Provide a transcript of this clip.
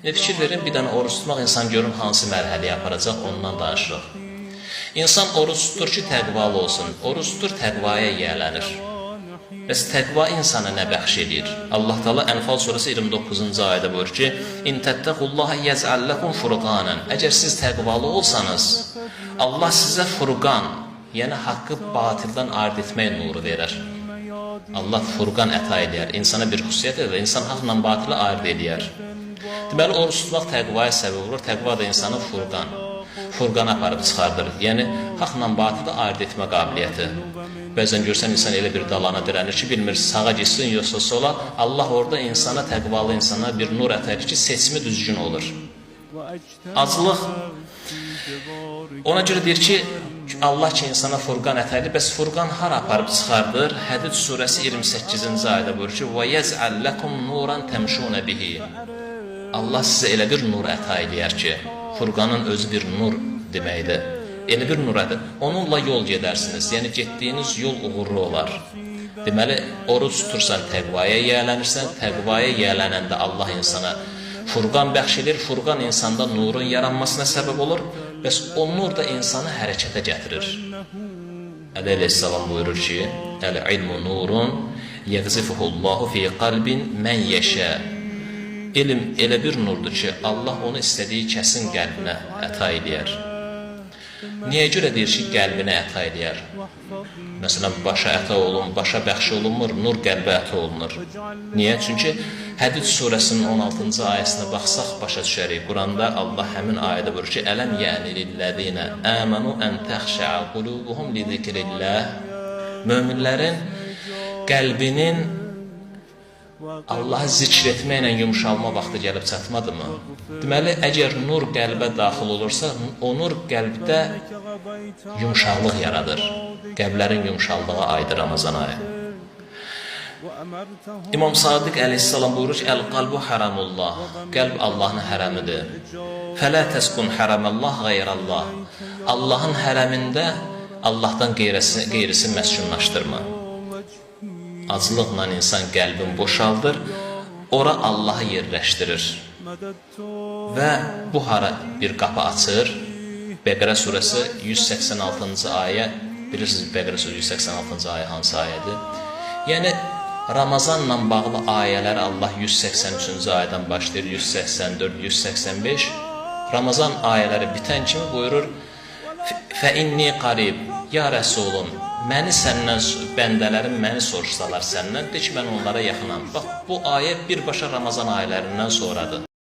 Fikir verin, bir dənə oruç tutmaq insan görün hansı mərhələyə aparacaq, ondan danışırıq. İnsan oruç tutur ki, təqvalı olsun. Oruç tutur, təqvaya yiyələnir. Bəs təqva insana nə bəxş edir? Allah Teala Ənfal surəsi 29-cu ayədə buyurur ki: "İn təttəqullaha yec'al lekum furqanan." Əgər siz təqvalı olsanız, Allah sizə furqan, yəni haqqı batildən ayırd etmək nuru verər. Allah furqan əta edər. İnsana bir xüsusiyyət edər, insan haqla batili ayırd edər. Deməli, oruç tutmaq təqvaya səbəb olur. Təqva da insanı furqana aparıb çıxardır. Yəni, haqla batili ayırd etmə qabiliyyəti. Bəzən görsən, insan elə bir dalana dirənir ki, bilmir, sağa gitsin, yoxsa sola. Allah orada insana, təqvalı insana bir nur əta edir ki, seçimi düzgün olur. Aclıq, ona görə deyir ki, Allah ki, insana furqan əta edir. Bəs furqan hara aparıb çıxardır? Hədid surəsi 28-ci ayədə buyurur ki: وَيَزْعَلْ لَكُمْ نُورًا تَمْشُونَ بِهِ. Allah sizə elə bir nur əta edir ki, furqanın özü bir nur deməkdir. Elə bir nur ədir. Onunla yol gedərsiniz. Yəni, getdiyiniz yol uğurlu olar. Deməli, oruç tutursan, təqvaya yiyələnirsən. Təqvaya yiyələnəndə Allah insana furqan bəxş edir. Furqan insanda nurun yaranmasına səbəb olur. Bəs o nur da insanı hərəkətə gətirir. Əli əleyhissalam buyurur ki: "Əl-ilmu nurun yəğzifuhullahu fi qalbin mən yeşə." Elm elə bir nurdur ki, Allah onu istədiyi kəsin qəlbinə əta edir. Niyə görə deyir ki, qəlbinə əta edir? Məsələn, başa əta olunur, başa bəxş olunmur, nur qəlbə əta olunur. Niyə? Çünki Hədid surəsinin 16-cı ayəsinə baxsaq başa düşərik. Quranda Allah həmin ayədə buyurur ki: "Ələm yə'ni lillezina amanu an taxşa'a qulubuhum li zikrillah." Möminlərin qəlbinin Allahı zikr etməklə yumşalma vaxtı gəlib çatmadımı? Deməli, əgər nur qəlbə daxil olursa, o nur qəlbdə yumşaqlıq yaradır. Qəlblərin yumşallığı aydır Ramazan ayı. İmam Sadiq əleyhissalam buyurur ki: "Əl-qalbu haramullah." Qəlb Allahın hərəmidir. "Fələ təskun haramallah qayrallah." Allahın hərəmində Allahdan qeyrisi məskunlaşdırma. Acılıqla insan qəlbin boşaldır, ora Allahı yerləşdirir. Və bu hara bir qapı açır. Bəqərə surəsi 186-cı ayə, bilirsiniz Bəqərə surəsi 186-cı ayə hansı ayədir? Yəni, Ramazanla bağlı ayələri Allah 183-cü ayədən başlayır, 184, 185. Ramazan ayələri bitən kimi buyurur: "Fə-inni qarib, ya Rəsulum, məni səndən, bəndələrim məni soruşsalar səndən, de ki, mən onlara yaxınam." Bax, bu ayə birbaşa Ramazan ayələrindən sonradır.